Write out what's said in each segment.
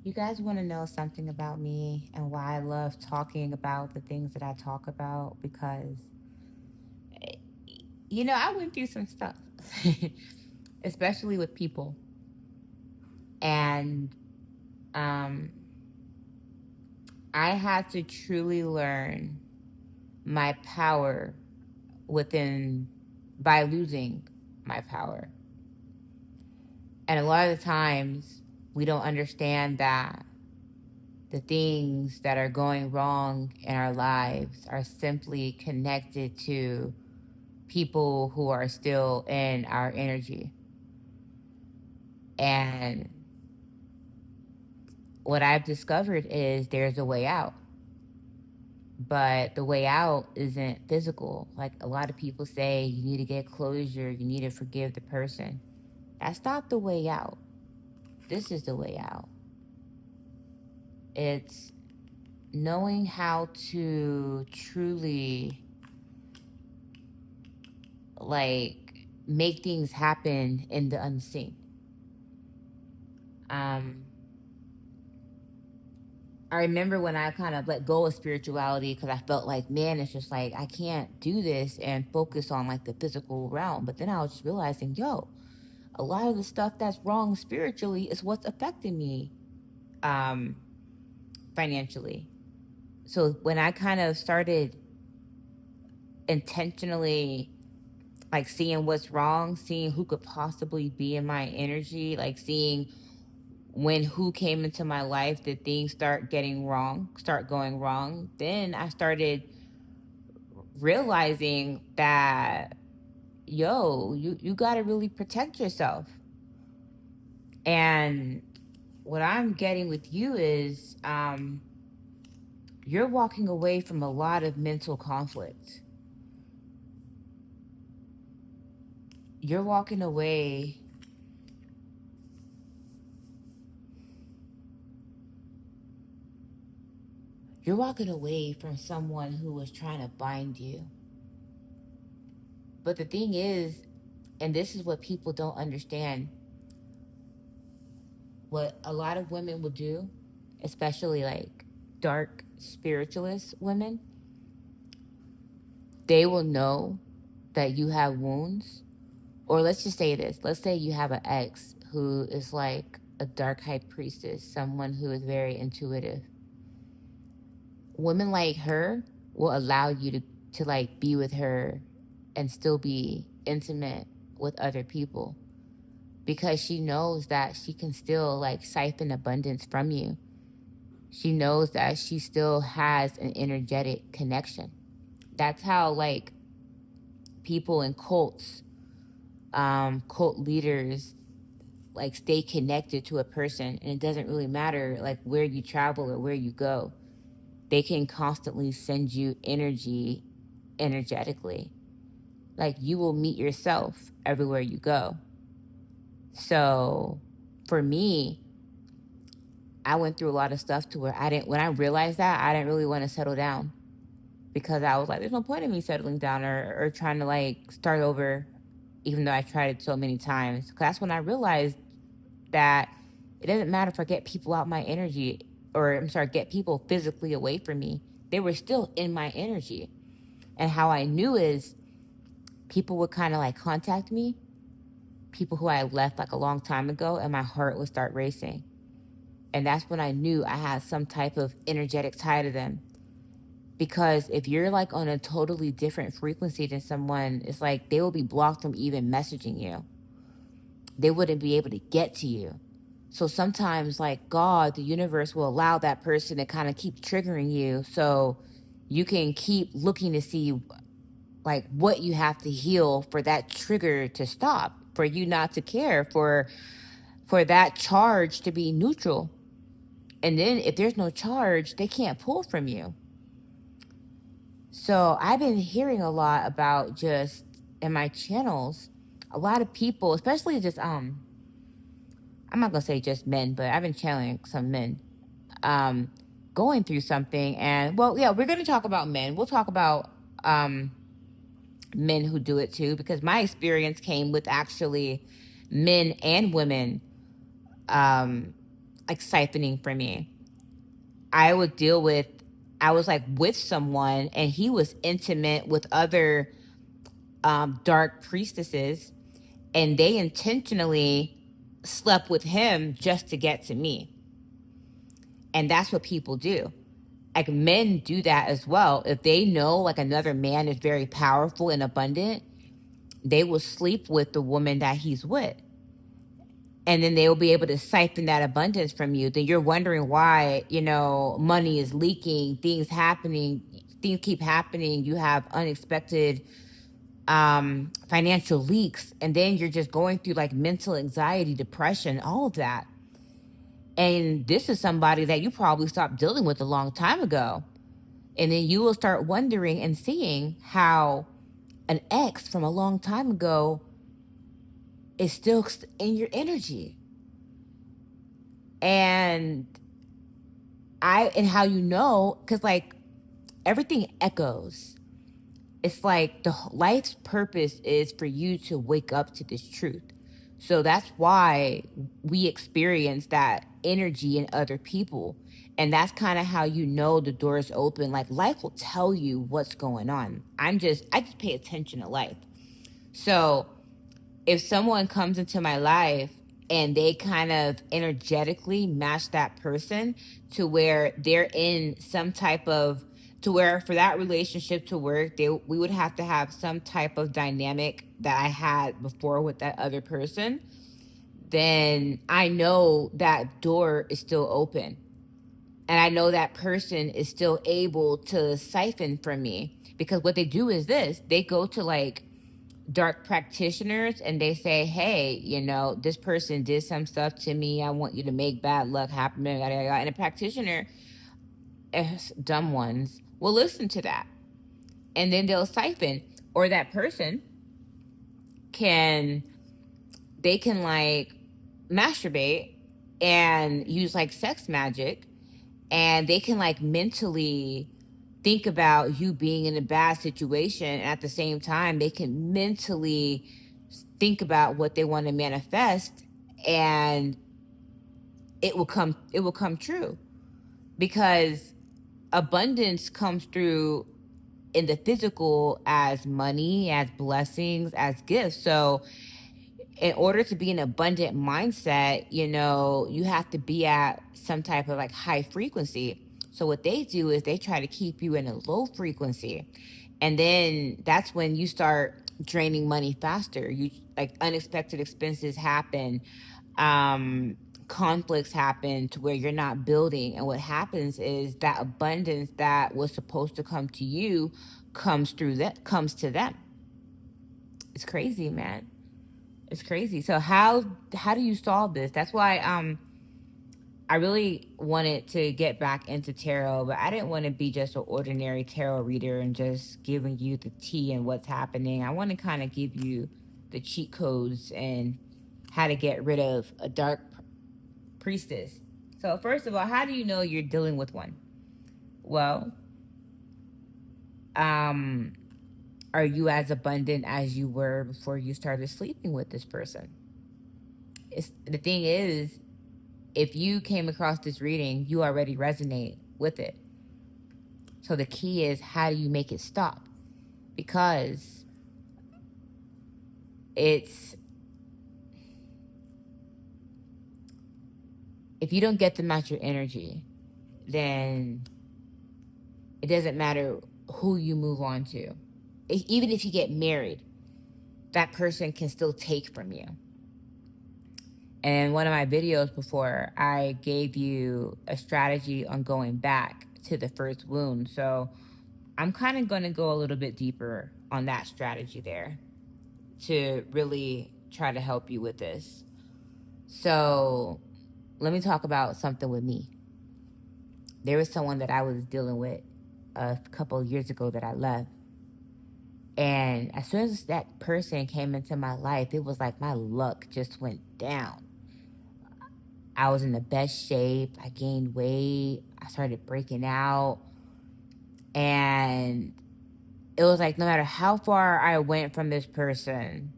You guys want to know something about me and why I love talking about the things that I talk about? Because, I went through some stuff, especially with people. And um, I had to truly learn my power within by losing my power. And a lot of the times we don't understand that the things that are going wrong in our lives are simply connected to people who are still in our energy. And what I've discovered is there's a way out. But the way out isn't physical. Like a lot of people say, you need to get closure, you need to forgive the person. That's not the way out. This is the way out. It's knowing how to truly make things happen in the unseen. Um, I remember when I kind of let go of spirituality because I felt like, man, it's just like I can't do this and focus on like the physical realm. But then I was just realizing, yo, a lot of the stuff that's wrong spiritually is what's affecting me um, financially. So when I kind of started intentionally like seeing what's wrong, seeing who could possibly be in my energy, like seeing when who came into my life did things start going wrong, then I started realizing that, yo, you got to really protect yourself. And what I'm getting with you is you're walking away from a lot of mental conflict. You're walking away you're walking away from someone who was trying to bind you. But the thing is, and this is what people don't understand, what a lot of women will do, especially like dark spiritualist women, they will know that you have wounds. Or let's just say this, let's say you have an ex who is like a dark high priestess, someone who is very intuitive. Women like her will allow you to like be with her and still be intimate with other people because she knows that she can still like siphon abundance from you. She knows that she still has an energetic connection. That's how like people in cults, cult leaders like stay connected to a person, and it doesn't really matter like where you travel or where you go. They can constantly send you energy energetically. Like you will meet yourself everywhere you go. So for me, I went through a lot of stuff to where when I realized that, I didn't really want to settle down because I was like, there's no point in me settling down or trying to like start over, even though I tried it so many times. 'Cause that's when I realized that it doesn't matter if I get people out my energy, or I'm sorry, get people physically away from me. They were still in my energy. And how I knew is people would kind of like contact me, people who I left like a long time ago, and my heart would start racing. And that's when I knew I had some type of energetic tie to them. Because if you're like on a totally different frequency than someone, it's like they will be blocked from even messaging you. They wouldn't be able to get to you. So sometimes, like God, the universe will allow that person to kind of keep triggering you so you can keep looking to see like what you have to heal for that trigger to stop, for you not to care, for that charge to be neutral. And then if there's no charge, they can't pull from you. So I've been hearing a lot about just in my channels, a lot of people, especially just I'm not gonna say just men, but I've been channeling some men um going through something. And well, yeah, we're gonna talk about men. We'll talk about men who do it too, because my experience came with actually men and women um like siphoning from me. I was like with someone and he was intimate with other dark priestesses, and they intentionally slept with him just to get to me. And that's what people do. Like men do that as well. If they know like another man is very powerful and abundant, they will sleep with the woman that he's with. And then they will be able to siphon that abundance from you. Then you're wondering why, money is leaking, things keep happening. You have unexpected financial leaks. And then you're just going through like mental anxiety, depression, all of that. And this is somebody that you probably stopped dealing with a long time ago. And then you will start wondering and seeing how an ex from a long time ago is still in your energy. And how you know, because like everything echoes. It's like the life's purpose is for you to wake up to this truth. So that's why we experience that energy in other people. And that's kind of how you know the door is open. Like life will tell you what's going on. I just pay attention to life. So if someone comes into my life and they kind of energetically match that person to where they're in some type of, to where for that relationship to work, we would have to have some type of dynamic that I had before with that other person, then I know that door is still open. And I know that person is still able to siphon from me, because what they do is this: they go to like dark practitioners and they say, hey, this person did some stuff to me. I want you to make bad luck happen. And a practitioner, dumb ones, will listen to that. And then they'll siphon. Or that person can like masturbate and use like sex magic, and they can like mentally think about you being in a bad situation, and at the same time they can mentally think about what they want to manifest, and it will come true, because abundance comes through in the physical as money, as blessings, as gifts. So in order to be an abundant mindset, you have to be at some type of like high frequency. So what they do is they try to keep you in a low frequency. And then that's when you start draining money faster. You like unexpected expenses happen. Conflicts happen to where you're not building. And what happens is that abundance that was supposed to come to you comes to them. It's crazy, man. It's crazy. So how do you solve this? That's why I really wanted to get back into tarot, but I didn't want to be just an ordinary tarot reader and just giving you the tea and what's happening. I want to kind of give you the cheat codes and how to get rid of a dark priestess. So first of all, how do you know you're dealing with one? Well, are you as abundant as you were before you started sleeping with this person? The thing is, if you came across this reading, you already resonate with it. So the key is, how do you make it stop? Because if you don't get them out your energy, then it doesn't matter who you move on to. Even if you get married, that person can still take from you. And in one of my videos before, I gave you a strategy on going back to the first wound. So I'm kind of going to go a little bit deeper on that strategy there to really try to help you with this. So let me talk about something with me. There was someone that I was dealing with a couple of years ago that I left. And as soon as that person came into my life, it was like my luck just went down. I was in the best shape. I gained weight. I started breaking out. And it was like no matter how far I went from this person,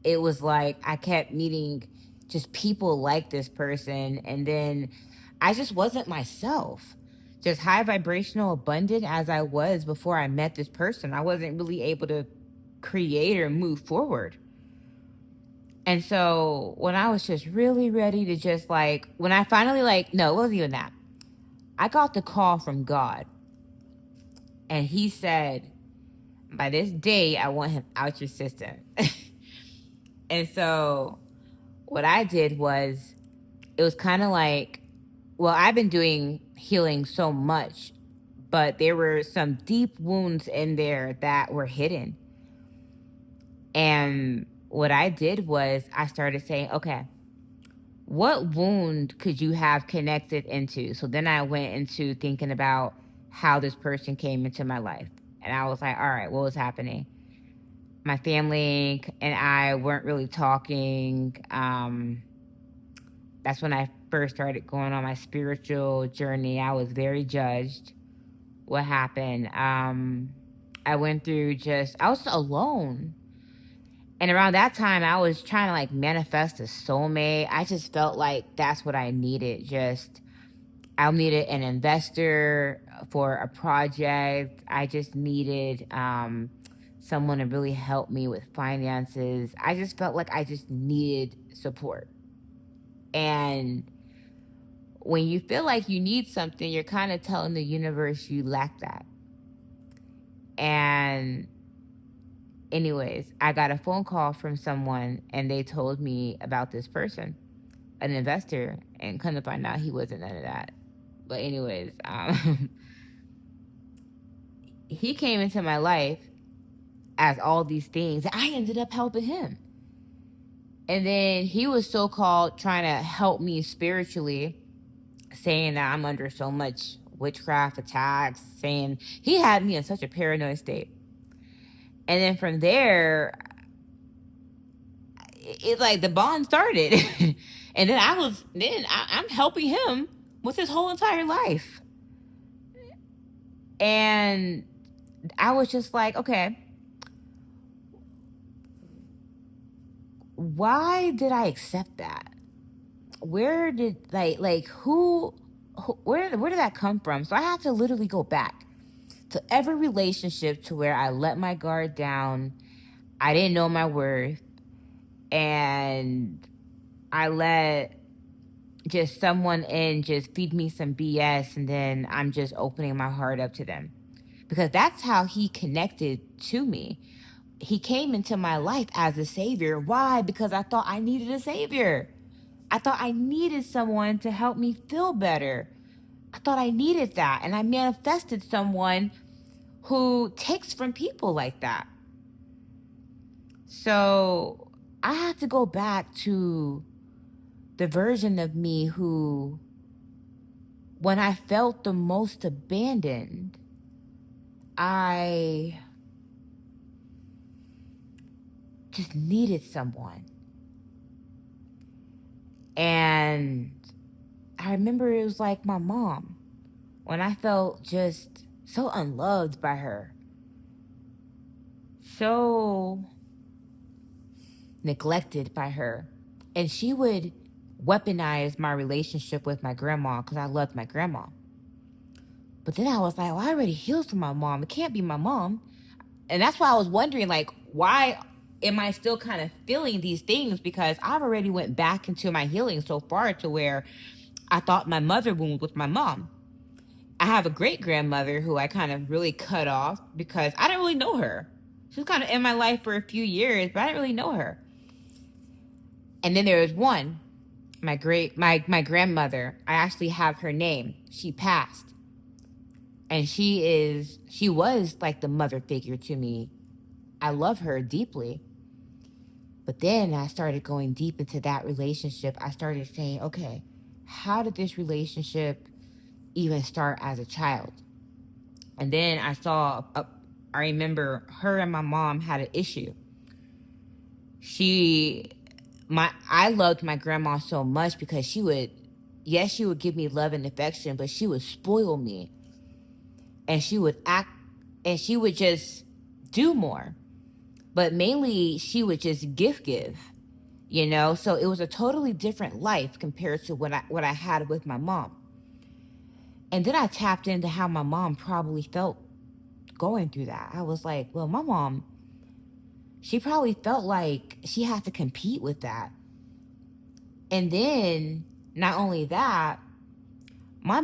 it was like I kept meeting just people like this person. And then I just wasn't myself. Just high vibrational, abundant as I was before I met this person, I wasn't really able to create or move forward. And so when I was just really ready to just like, when I finally like, no, it wasn't even that. I got the call from God. And he said, by this day, I want him out your system. And so what I did was, it was kind of like, well, I've been doing healing so much, but there were some deep wounds in there that were hidden. And what I did was I started saying, okay, what wound could you have connected into? So then I went into thinking about how this person came into my life. And I was like, all right, what was happening? My family and I weren't really talking. That's when I first started going on my spiritual journey. I was very judged. What happened? I went through I was alone. And around that time, I was trying to like manifest a soulmate. I just felt like that's what I needed. I needed an investor for a project. I just needed someone to really help me with finances. I just felt like I just needed support. And when you feel like you need something, you're kind of telling the universe you lack that. And anyways, I got a phone call from someone and they told me about this person, an investor, and come to find out he wasn't none of that. But anyways, he came into my life as all these things. I ended up helping him. And then he was so-called trying to help me spiritually, saying that I'm under so much witchcraft attacks, saying he had me in such a paranoid state. And then from there, it's like the bond started. And then I'm helping him with his whole entire life. And I was just like, okay, why did I accept that? Where did where did that come from? So I had to literally go back to every relationship to where I let my guard down. I didn't know my worth. And I let just someone in just feed me some BS, and then I'm just opening my heart up to them. Because that's how he connected to me. He came into my life as a savior. Why? Because I thought I needed a savior. I thought I needed someone to help me feel better. I thought I needed that. And I manifested someone who takes from people like that. So I had to go back to the version of me who, when I felt the most abandoned, I just needed someone. And I remember it was like my mom, when I felt just so unloved by her, so neglected by her. And she would weaponize my relationship with my grandma because I loved my grandma. But then I was like, well, I already healed from my mom. It can't be my mom. And that's why I was wondering, like, why am I still kind of feeling these things? Because I've already went back into my healing so far to where I thought my mother wound was my mom. I have a great grandmother who I kind of really cut off because I didn't really know her. She was kind of in my life for a few years, but I didn't really know her. And then there was one, my grandmother. I actually have her name. She passed. And she was like the mother figure to me. I love her deeply. But then I started going deep into that relationship. I started saying, okay, how did this relationship even start as a child? And then I remember her and my mom had an issue. I loved my grandma so much because she would give me love and affection, but she would spoil me. And she would just do more. But mainly she would just give. you know? So it was a totally different life compared to what I had with my mom. And then I tapped into how my mom probably felt going through that. I was like, well, my mom, she probably felt like she had to compete with that. And then not only that, my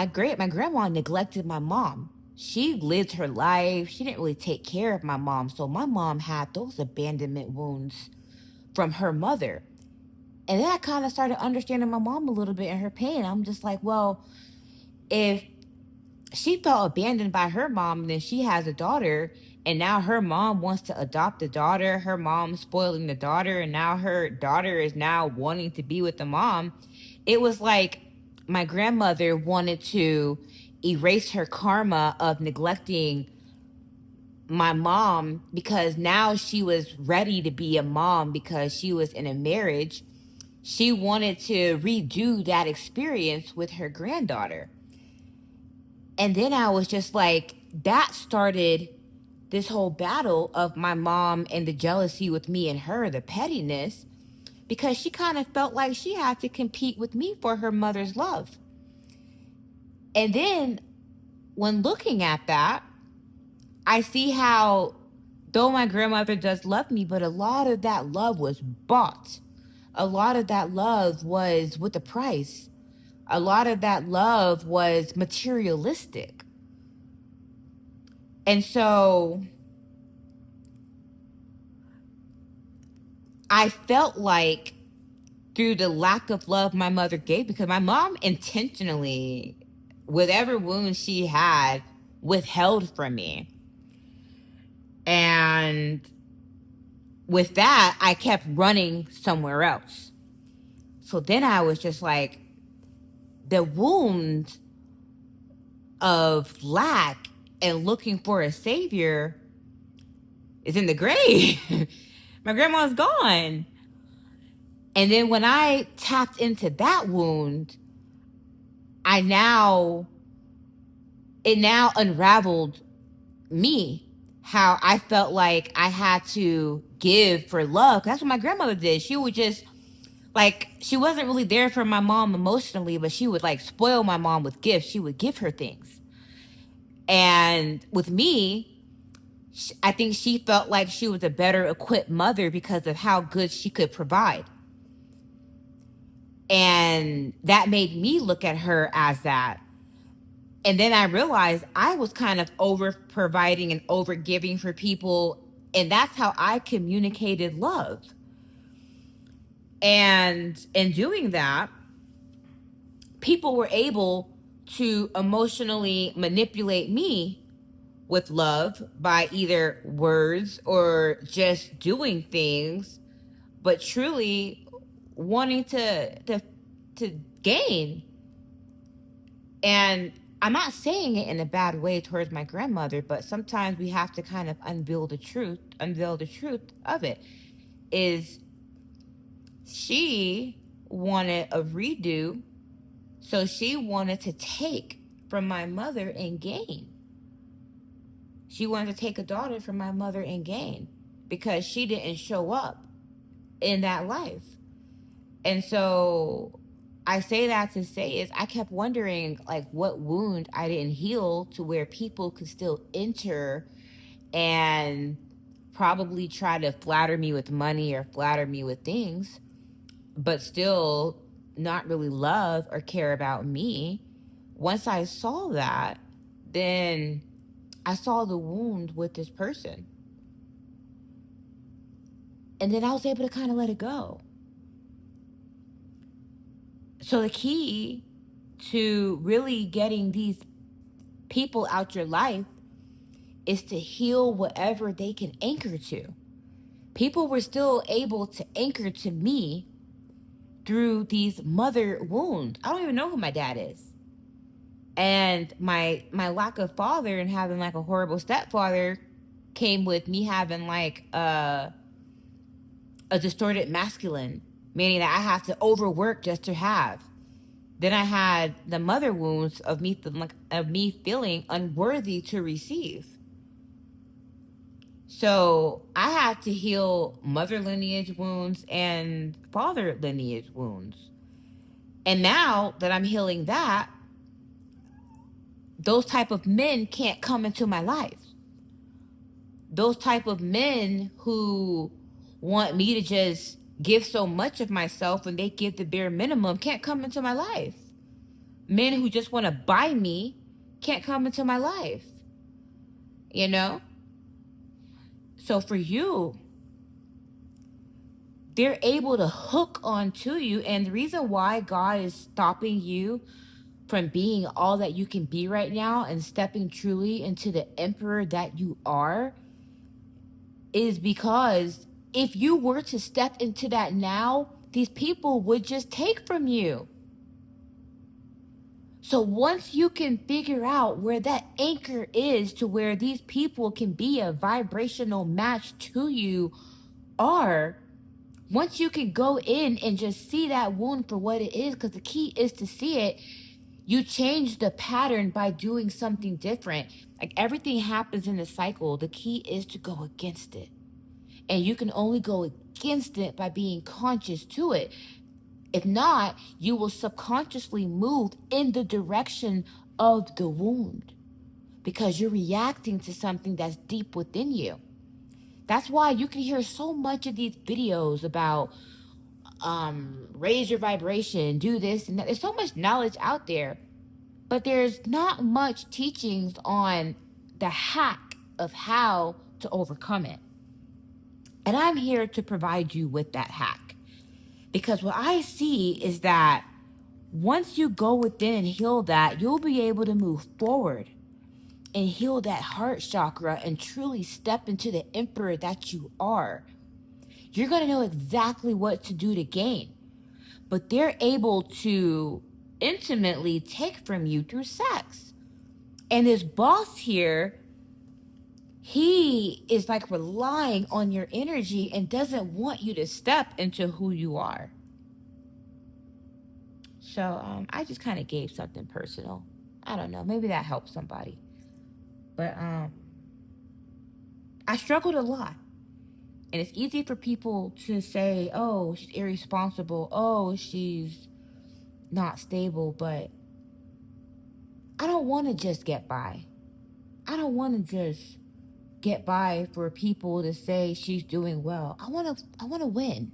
grandma neglected my mom. She lived her life. She didn't really take care of my mom. So my mom had those abandonment wounds from her mother. And then I kind of started understanding my mom a little bit and her pain. I'm just like, well, if she felt abandoned by her mom, and then she has a daughter, and now her mom wants to adopt the daughter, her mom spoiling the daughter, and now her daughter is now wanting to be with the mom. It was like my grandmother wanted to erase her karma of neglecting my mom, because now she was ready to be a mom because she was in a marriage. She wanted to redo that experience with her granddaughter. And then I was just like, that started this whole battle of my mom and the jealousy with me and her, the pettiness, because she kind of felt like she had to compete with me for her mother's love. And then when looking at that, I see how, though my grandmother does love me, but a lot of that love was bought. A lot of that love was with a price. A lot of that love was materialistic. And so I felt like through the lack of love my mother gave, because my mom intentionally, whatever wounds she had, withheld from me. And with that, I kept running somewhere else. So then I was just like, the wound of lack and looking for a savior is in the grave. My grandma's gone. And then when I tapped into that wound, it now unraveled me, how I felt like I had to give for love. That's what my grandmother did. She would just, like, she wasn't really there for my mom emotionally, but she would like spoil my mom with gifts. She would give her things. And with me, I think she felt like she was a better equipped mother because of how good she could provide. And that made me look at her as that. And then I realized I was kind of over providing and over giving for people. And that's how I communicated love. And in doing that, people were able to emotionally manipulate me with love by either words or just doing things, but truly wanting to gain. And I'm not saying it in a bad way towards my grandmother, but sometimes we have to kind of unveil the truth of it. Is she wanted a redo, so she wanted to take from my mother and gain. She wanted to take a daughter from my mother and gain because she didn't show up in that life. And so I say that to say is I kept wondering, like, what wound I didn't heal to where people could still enter and probably try to flatter me with money or flatter me with things, but still not really love or care about me. Once I saw that, then I saw the wound with this person. And then I was able to kind of let it go. So the key to really getting these people out your life is to heal whatever they can anchor to. People were still able to anchor to me through these mother wounds. I don't even know who my dad is. And my lack of father and having like a horrible stepfather came with me having like a distorted masculine, meaning that I have to overwork just to have. Then I had the mother wounds of me feeling unworthy to receive. So I had to heal mother lineage wounds and father lineage wounds. And now that I'm healing that, those type of men can't come into my life. Those type of men who want me to just give so much of myself and they give the bare minimum can't come into my life. Men who just want to buy me can't come into my life. You know? So for you, they're able to hook onto you. And the reason why God is stopping you from being all that you can be right now and stepping truly into the emperor that you are is because if you were to step into that now, these people would just take from you. So once you can figure out where that anchor is to where these people can be a vibrational match to you, or once you can go in and just see that wound for what it is, because the key is to see it, you change the pattern by doing something different. Like everything happens in a cycle. The key is to go against it. And you can only go against it by being conscious to it. If not, you will subconsciously move in the direction of the wound because you're reacting to something that's deep within you. That's why you can hear so much of these videos about raise your vibration, do this and that. There's so much knowledge out there, but there's not much teachings on the hack of how to overcome it. And I'm here to provide you with that hack. Because what I see is that once you go within and heal that, you'll be able to move forward and heal that heart chakra and truly step into the emperor that you are. You're going to know exactly what to do to gain. But they're able to intimately take from you through sex. And this boss here, he is like relying on your energy and doesn't want you to step into who you are. So I just kind of gave something personal. I don't know. Maybe that helps somebody. But I struggled a lot. And it's easy for people to say, oh, she's irresponsible. Oh, she's not stable. But I don't want to just get by. I don't want to just get by for people to say she's doing well. I want to win.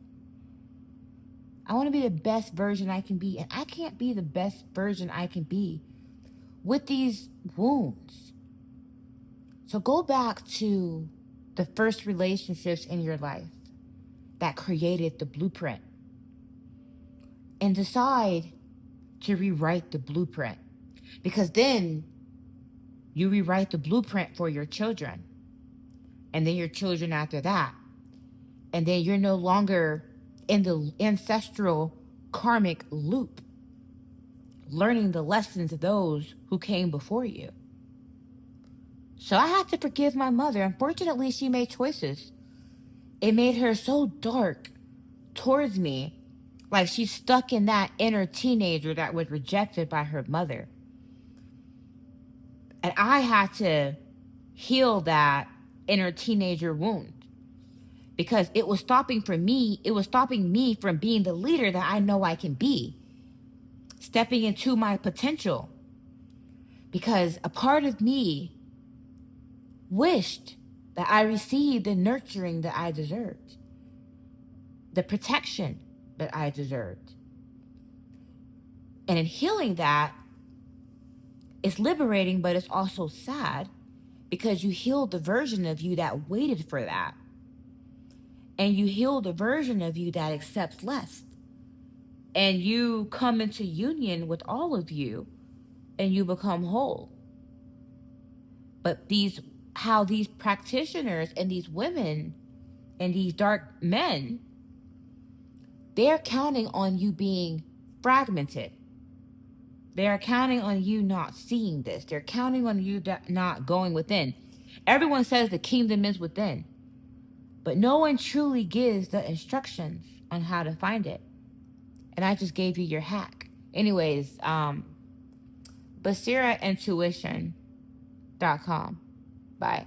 I want to be the best version I can be. And I can't be the best version I can be with these wounds. So go back to the first relationships in your life that created the blueprint and decide to rewrite the blueprint, because then you rewrite the blueprint for your children and then your children after that. And then you're no longer in the ancestral karmic loop, learning the lessons of those who came before you. So I had to forgive my mother. Unfortunately, she made choices. It made her so dark towards me, like she's stuck in that inner teenager that was rejected by her mother. And I had to heal that inner teenager wound because it was stopping me from being the leader that I know I can be, stepping into my potential. Because a part of me wished that I received the nurturing that I deserved, the protection that I deserved. And in healing that, it's liberating, but it's also sad because you healed the version of you that waited for that. And you heal the version of you that accepts less. And you come into union with all of you and you become whole. But how these practitioners and these women and these dark men, they're counting on you being fragmented. They're counting on you not seeing this. They're counting on you not going within. Everyone says the kingdom is within, but no one truly gives the instructions on how to find it. And I just gave you your hack. Anyways, basiraintuition.com. Bye.